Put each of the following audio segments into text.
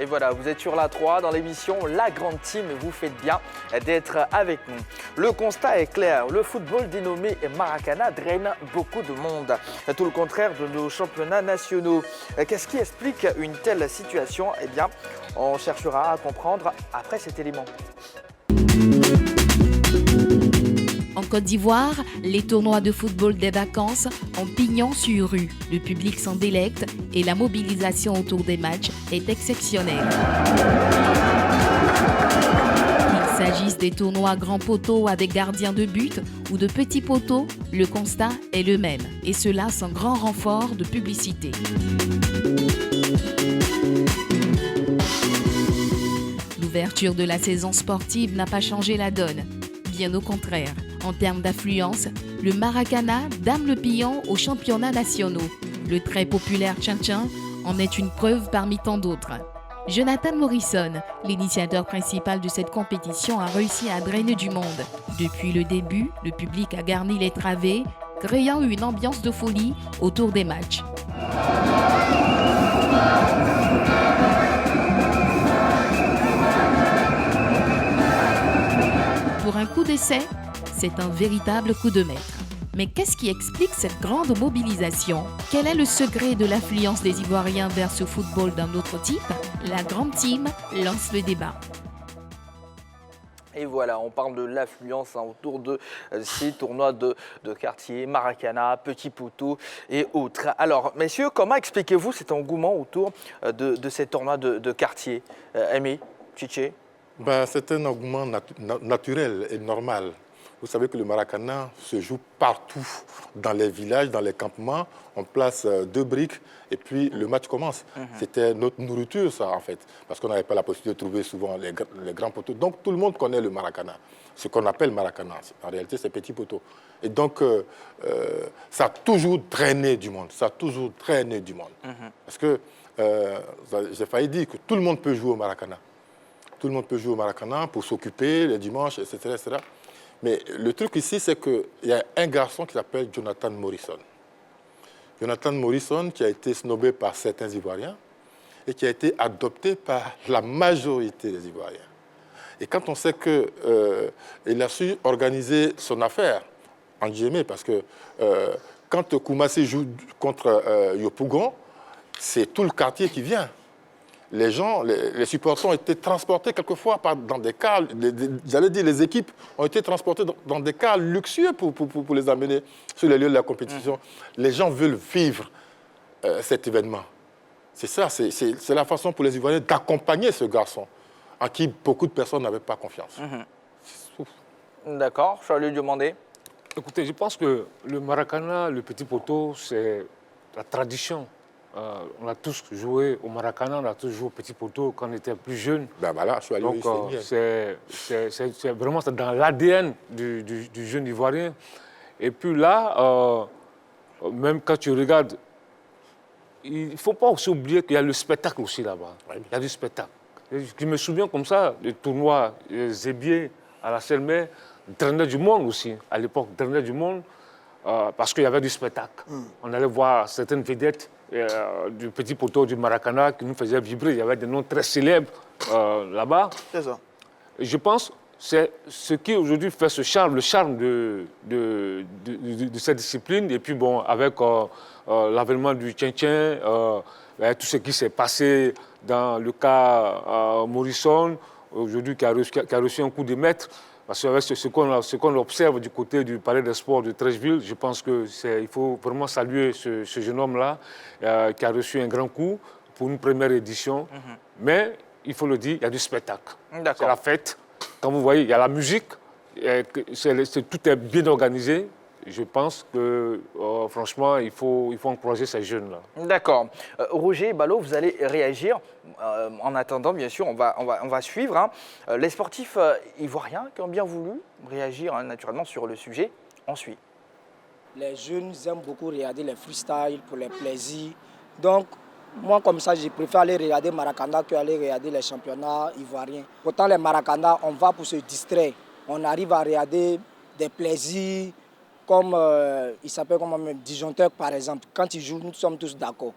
Et voilà, vous êtes sur la 3 dans l'émission La Grande Team et vous faites bien d'être avec nous. Le constat est clair, le football dénommé Maracana draine beaucoup de monde. Tout le contraire de nos championnats nationaux. Qu'est-ce qui explique une telle situation? Eh bien, on cherchera à comprendre après cet élément. En Côte d'Ivoire, les tournois de football des vacances ont pignon sur rue. Le public s'en délecte et la mobilisation autour des matchs est exceptionnelle. Qu'il s'agisse des tournois grands poteaux avec gardiens de but ou de petits poteaux, le constat est le même. Et cela sans grand renfort de publicité. L'ouverture de la saison sportive n'a pas changé la donne. Bien au contraire. En termes d'affluence, le Maracana dame le pion aux championnats nationaux. Le très populaire Tchin-Tchin en est une preuve parmi tant d'autres. Jonathan Morrison, l'initiateur principal de cette compétition, a réussi à drainer du monde. Depuis le début, le public a garni les travées, créant une ambiance de folie autour des matchs. Pour un coup d'essai, c'est un véritable coup de maître. Mais qu'est-ce qui explique cette grande mobilisation? Quel est le secret de l'affluence des Ivoiriens vers ce football d'un autre type? La Grande Team lance le débat. Et voilà, on parle de l'affluence autour de ces tournois de quartier, Maracana, Petit Poteau et autres. Alors, messieurs, comment expliquez-vous cet engouement autour de ces tournois de quartier? Aimé, Chiché? C'est un engouement naturel et normal. Vous savez que le Maracana se joue partout, dans les villages, dans les campements. On place 2 briques et puis le match commence. C'était notre nourriture, ça, en fait, parce qu'on n'avait pas la possibilité de trouver souvent les grands poteaux. Donc, tout le monde connaît le Maracana, ce qu'on appelle Maracana. En réalité, c'est petit poteau. Et donc, ça a toujours drainer du monde. Ça a toujours drainer du monde. Parce que j'ai failli dire que tout le monde peut jouer au Maracana. Tout le monde peut jouer au Maracana pour s'occuper les dimanches, etc., etc. Mais le truc ici, c'est qu'il y a un garçon qui s'appelle Jonathan Morrison. Jonathan Morrison qui a été snobé par certains Ivoiriens et qui a été adopté par la majorité des Ivoiriens. Et quand on sait qu'il a su organiser son affaire, en guillemets, parce que quand Koumassi joue contre Yopougon, c'est tout le quartier qui vient. Les gens, les supporters ont été transportés quelquefois dans des cars, j'allais dire les équipes ont été transportées dans des cars luxueux pour les amener sur les lieux de la compétition. Les gens veulent vivre cet événement. C'est ça, c'est la façon pour les Ivoiriens d'accompagner ce garçon en qui beaucoup de personnes n'avaient pas confiance. D'accord, je vais lui demander. Écoutez, je pense que le Maracana, le petit poteau, c'est la tradition. On a tous joué au Maracana, on a tous joué au petit poteau quand on était plus jeune. Voilà, je suis allé donc c'est vraiment dans l'ADN du jeune Ivoirien. Et puis là, même quand tu regardes, il ne faut pas aussi oublier qu'il y a le spectacle aussi là-bas. Il y a du spectacle. Je me souviens comme ça, le tournoi Zébier à la Selmer, drainait du monde aussi. À l'époque, drainait du monde parce qu'il y avait du spectacle. On allait voir certaines vedettes du petit poteau du Maracana qui nous faisait vibrer. Il y avait des noms très célèbres là-bas. C'est ça. Et je pense que c'est ce qui aujourd'hui fait ce charme, le charme de cette discipline. Et puis bon, avec l'avènement du Tchin-Tchin, tout ce qui s'est passé dans le cas Morrison, aujourd'hui qui a reçu un coup de maître. Parce qu'avec ce qu'on observe du côté du palais des sports de Treichville, je pense qu'il faut vraiment saluer ce jeune homme-là qui a reçu un grand coup pour une première édition. Mais il faut le dire, il y a du spectacle. C'est la fête. Quand vous voyez, il y a la musique, tout est bien organisé. Je pense que, franchement, il faut encourager ces jeunes-là. D'accord. Roger Ballot, vous allez réagir. En attendant, bien sûr, on va suivre. Hein. Les sportifs ivoiriens qui ont bien voulu réagir naturellement sur le sujet, on suit. Les jeunes aiment beaucoup regarder les freestyles pour les plaisirs. Donc, moi, comme ça, je préfère aller regarder Maracana qu'aller regarder les championnats ivoiriens. Pourtant, les Maracana, on va pour se distraire. On arrive à regarder des plaisirs, comme il s'appelle comme un disjoncteur par exemple. Quand il joue, nous sommes tous d'accord.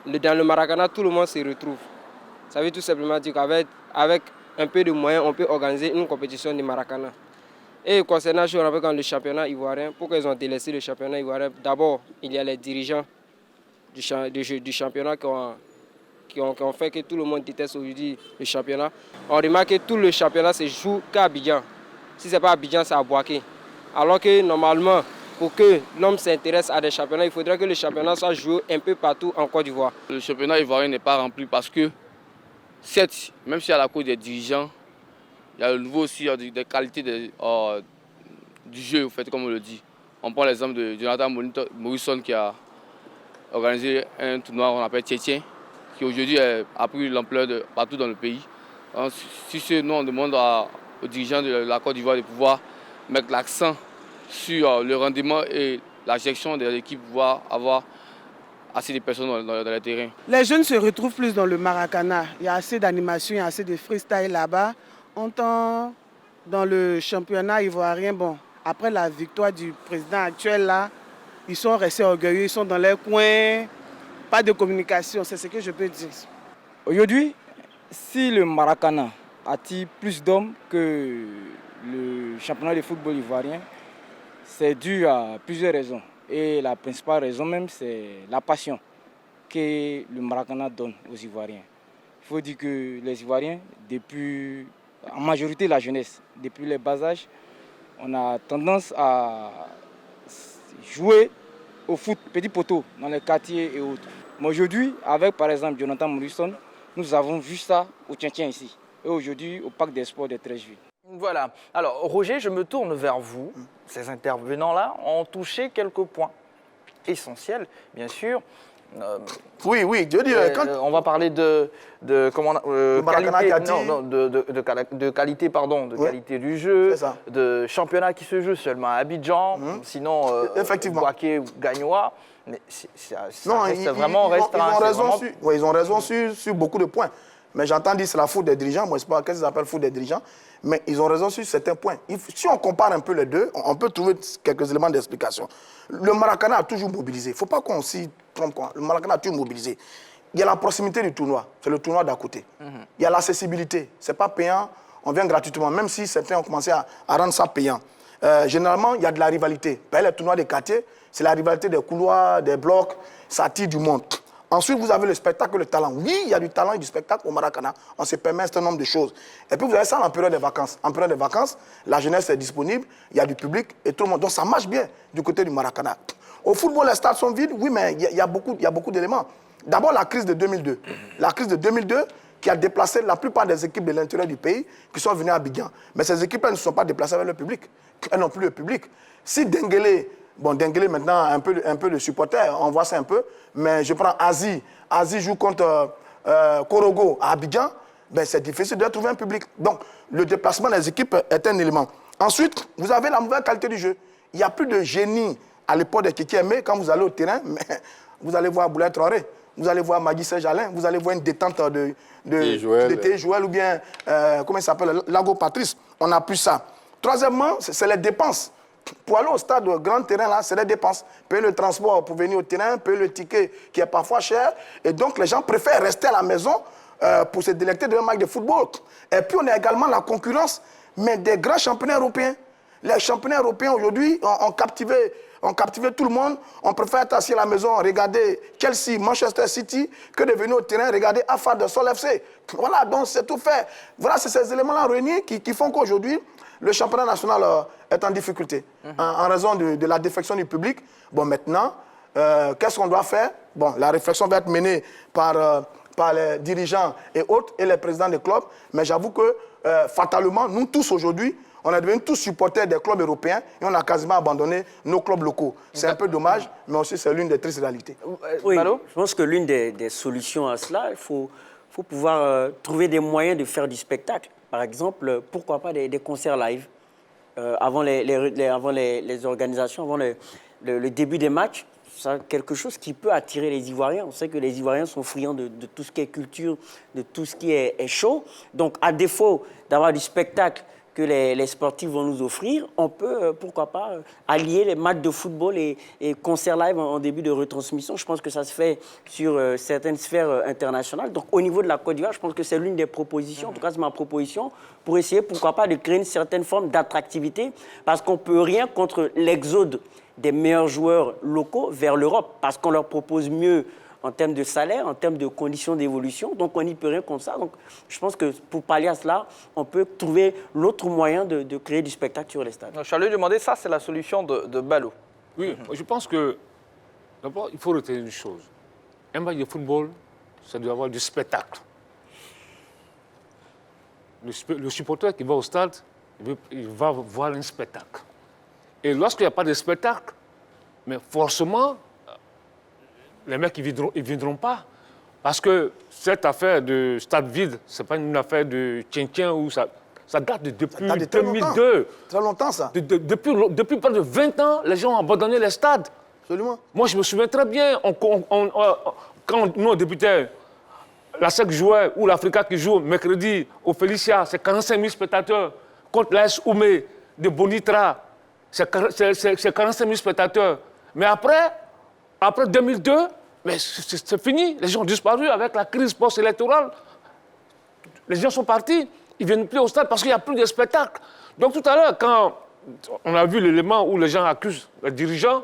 Dans le Maracana, tout le monde se retrouve. Ça veut tout simplement dire qu'avec un peu de moyens, on peut organiser une compétition du Maracana. Et concernant, je rappelle quand le championnat ivoirien, pourquoi ils ont délaissé le championnat ivoirien? D'abord, il y a les dirigeants du championnat qui ont fait que tout le monde déteste aujourd'hui le championnat. On remarque que tout le championnat se joue qu'à Abidjan. Si ce n'est pas Abidjan, c'est à Bouaké. Alors que normalement, pour que l'homme s'intéresse à des championnats, il faudrait que le championnat soit joué un peu partout en Côte d'Ivoire. Le championnat ivoirien n'est pas rempli parce que, certes, même si à la cause des dirigeants, il y a le niveau aussi des qualités du jeu, en fait, comme on le dit. On prend l'exemple de Jonathan Morrison qui a organisé un tournoi qu'on appelle Tchétchén, qui aujourd'hui a pris l'ampleur partout dans le pays. Donc, si nous on demande aux dirigeants de la Côte d'Ivoire de pouvoir mettre l'accent sur le rendement et la gestion de l'équipe, pouvoir avoir assez de personnes dans les terrains. Les jeunes se retrouvent plus dans le Maracana. Il y a assez d'animation, il y a assez de freestyle là-bas. Autant dans le championnat ivoirien, bon, après la victoire du président actuel là, ils sont restés orgueilleux, ils sont dans les coins, pas de communication, c'est ce que je peux dire. Aujourd'hui, si le Maracana attire plus d'hommes que le championnat de football ivoirien, c'est dû à plusieurs raisons. Et la principale raison même, c'est la passion que le Maracana donne aux Ivoiriens. Il faut dire que les Ivoiriens, en majorité la jeunesse, depuis les bas âges, on a tendance à jouer au foot petit poteau dans les quartiers et autres. Mais aujourd'hui, avec par exemple Jonathan Morrison, nous avons vu ça au Tchétchén ici. Et aujourd'hui au Parc des Sports de 13 juillet. Voilà. Alors, Roger, je me tourne vers vous. Ces intervenants-là ont touché quelques points essentiels, bien sûr. Oui, je veux dire, on va parler de qualité, qualité du jeu, de championnat qui se joue seulement à Abidjan, sinon Bouaké ou Gagnoa. Mais ça reste vraiment restreint. Ils ont raison sur beaucoup de points. Mais j'entends dire que c'est la faute des dirigeants. Moi, je ne sais pas qu'est-ce qu'ils appellent faute des dirigeants. Mais ils ont raison sur certains points. Si on compare un peu les deux, on peut trouver quelques éléments d'explication. Le Maracana a toujours mobilisé. Il ne faut pas qu'on s'y trompe. Le Maracana a toujours mobilisé. Il y a la proximité du tournoi. C'est le tournoi d'à côté. Il y a l'accessibilité. Ce n'est pas payant. On vient gratuitement. Même si certains ont commencé à rendre ça payant. Généralement, il y a de la rivalité. Les tournois des quartiers, c'est la rivalité des couloirs, des blocs. Ça attire du monde. Ensuite, vous avez le spectacle, le talent. Oui, il y a du talent et du spectacle au Maracana. On se permet un certain nombre de choses. Et puis, vous avez ça en période de vacances. En période de vacances, la jeunesse est disponible, il y a du public et tout le monde. Donc, ça marche bien du côté du Maracana. Au football, les stades sont vides. Oui, mais il y a beaucoup d'éléments. D'abord, la crise de 2002. La crise de 2002 qui a déplacé la plupart des équipes de l'intérieur du pays qui sont venues à Abidjan. Mais ces équipes-là ne se sont pas déplacées avec le public. Elles n'ont plus le public. Si Denguélé... Bon, Denguélé, maintenant, un peu de supporter, on voit ça un peu. Mais je prends Asie. Asie joue contre Korogo à Abidjan. Ben, c'est difficile de trouver un public. Donc, le déplacement des équipes est un élément. Ensuite, vous avez la mauvaise qualité du jeu. Il n'y a plus de génie à l'époque de Kiki Aimé. Quand vous allez au terrain, mais vous allez voir Boulaye Traoré, vous allez voir Magui Saint-Jalin, vous allez voir une détente de Joël ou bien, comment il s'appelle, Lago Patrice. On n'a plus ça. Troisièmement, c'est les dépenses. Pour aller au stade de grand terrain, là, c'est des dépenses. Payer le transport pour venir au terrain, payer le ticket qui est parfois cher. Et donc, les gens préfèrent rester à la maison pour se délecter d'un match de football. Et puis, on a également la concurrence, mais des grands championnats européens. Les championnats européens, aujourd'hui, ont captivé tout le monde. On préfère être assis à la maison, regarder Chelsea, Manchester City, que de venir au terrain, regarder Afar de Sol FC. Voilà, donc c'est tout fait. Voilà, c'est ces éléments-là réunis qui font qu'aujourd'hui, le championnat national est en difficulté en raison de la défection du public. Bon, maintenant, qu'est-ce qu'on doit faire? Bon, la réflexion va être menée par les dirigeants et autres et les présidents des clubs. Mais j'avoue que, fatalement, nous tous aujourd'hui, on est devenus tous supporters des clubs européens et on a quasiment abandonné nos clubs locaux. C'est un peu dommage, mais aussi c'est l'une des tristes réalités. Oui, je pense que l'une des solutions à cela, il faut pouvoir trouver des moyens de faire du spectacle. Par exemple, pourquoi pas des concerts live avant les organisations, avant le début des matchs. C'est quelque chose qui peut attirer les Ivoiriens. On sait que les Ivoiriens sont friands de tout ce qui est culture, de tout ce qui est show. Donc, à défaut d'avoir du spectacle que les sportifs vont nous offrir, on peut, pourquoi pas, allier les matchs de football et concerts live en début de retransmission. Je pense que ça se fait sur certaines sphères internationales. Donc, au niveau de la Côte d'Ivoire, je pense que c'est l'une des propositions, en tout cas, c'est ma proposition, pour essayer, pourquoi pas, de créer une certaine forme d'attractivité, parce qu'on ne peut rien contre l'exode des meilleurs joueurs locaux vers l'Europe, parce qu'on leur propose mieux en termes de salaire, en termes de conditions d'évolution. Donc, on n'y peut rien contre ça. Donc, je pense que pour pallier à cela, on peut trouver l'autre moyen de créer du spectacle sur les stades. Je lui ai demandé, ça, c'est la solution de Ballot. Oui, je pense que, d'abord, il faut retenir une chose. Un match de football, ça doit avoir du spectacle. Le supporter qui va au stade, il va voir un spectacle. Et lorsqu'il n'y a pas de spectacle, mais forcément, les mecs, ils ne viendront pas. Parce que cette affaire de stade vide, ce n'est pas une affaire de tien-tien où ça date depuis 2002. Très longtemps, ça. Depuis près de 20 ans, les gens ont abandonné les stades. Absolument. Moi, je me souviens très bien, quand nous, on débutait, la SEC jouait, ou l'Africa qui joue mercredi au Félicia, c'est 45 000 spectateurs. Contre l'AS Oumé de Bonitra, c'est 45 000 spectateurs. Mais après 2002, mais c'est fini. Les gens ont disparu avec la crise post-électorale. Les gens sont partis. Ils ne viennent plus au stade parce qu'il n'y a plus de spectacle. Donc tout à l'heure, quand on a vu l'élément où les gens accusent les dirigeants,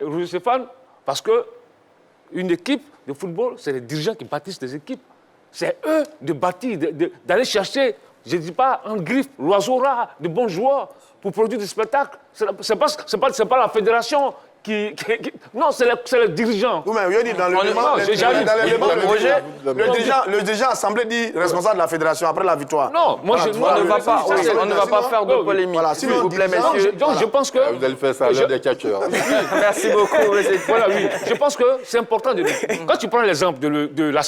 Roger Stéphane, parce qu'une équipe de football, c'est les dirigeants qui bâtissent des équipes. C'est eux de bâtir, d'aller chercher, je ne dis pas en griffe, l'oiseau rare, de bons joueurs pour produire des spectacles. Ce n'est pas la fédération non, c'est le dirigeant. Oui, mais je dis dans le débat, le dirigeant assemblée dit responsable de la fédération après la victoire. Non, moi on ne va pas faire de polémique. Voilà, s'il vous plaît, messieurs. Donc je pense que... Vous allez faire ça à l'heure des catcheurs. Merci beaucoup. Voilà, oui. Je pense que c'est important de... Quand tu prends l'exemple de la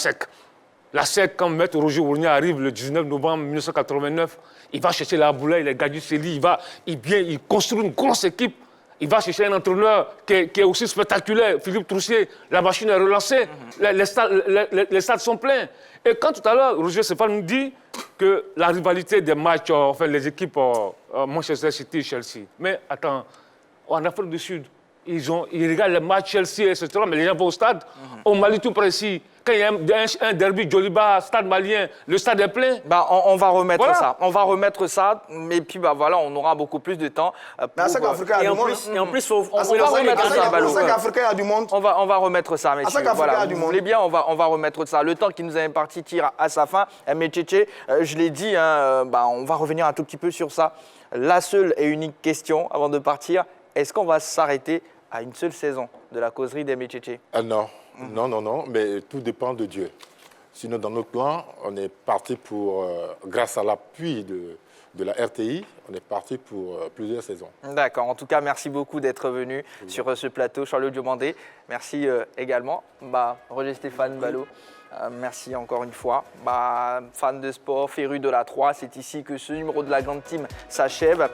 SEC, quand Maître Roger Ournia arrive le 19 novembre 1989, il va chercher la Boulaye, les Gadju Seli, il construit une grosse équipe. Il va chercher un entraîneur qui est aussi spectaculaire, Philippe Troussier. La machine est relancée, les stades sont pleins. Et quand tout à l'heure, Roger Stéphane nous dit que la rivalité des matchs, enfin les équipes Manchester City et Chelsea. Mais attends, en Afrique du Sud, ils regardent les matchs Chelsea, etc. Mais les gens vont au stade. Au Mali tout précis, quand il y a un derby Djoliba, stade malien, le stade est plein. On va remettre ça. On va remettre ça. Et puis voilà, on aura beaucoup plus de temps. Mais à SEC Africain, il y a du monde. Et en plus, on va remettre ça, Ballot. À SEC Africain, il y a du monde. On va remettre ça, messieurs. À SEC Africain, il y a du monde. Vous voulez bien, on va remettre ça. Le temps qui nous est imparti tire à sa fin. Mais Tchétché, je l'ai dit, on va revenir un tout petit peu sur ça. La seule et unique question avant de partir, est-ce qu'on va s'arrêter à une seule saison de la causerie des Tchétché? Non, mais tout dépend de Dieu. Sinon, dans notre plan, on est parti pour, grâce à l'appui de la RTI, on est parti pour plusieurs saisons. D'accord. En tout cas, merci beaucoup d'être venu sur ce plateau. Charles Diomandé, merci également. Roger Stéphane Ballot, merci encore une fois. Fan de sport, féru de la 3, c'est ici que ce numéro de la grande team s'achève.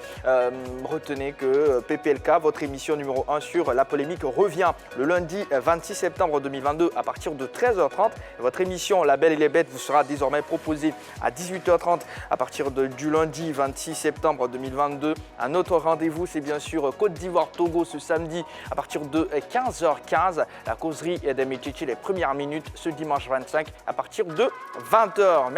Retenez que PPLK, votre émission numéro 1 sur la polémique, revient le lundi 26 septembre 2022 à partir de 13h30. Votre émission La Belle et les Bêtes vous sera désormais proposée à 18h30 à partir du lundi 26 septembre 2022. Un autre rendez-vous, c'est bien sûr Côte d'Ivoire-Togo ce samedi à partir de 15h15. La causerie des Tchétché, les premières minutes ce dimanche 25 à partir de 20h. Merci.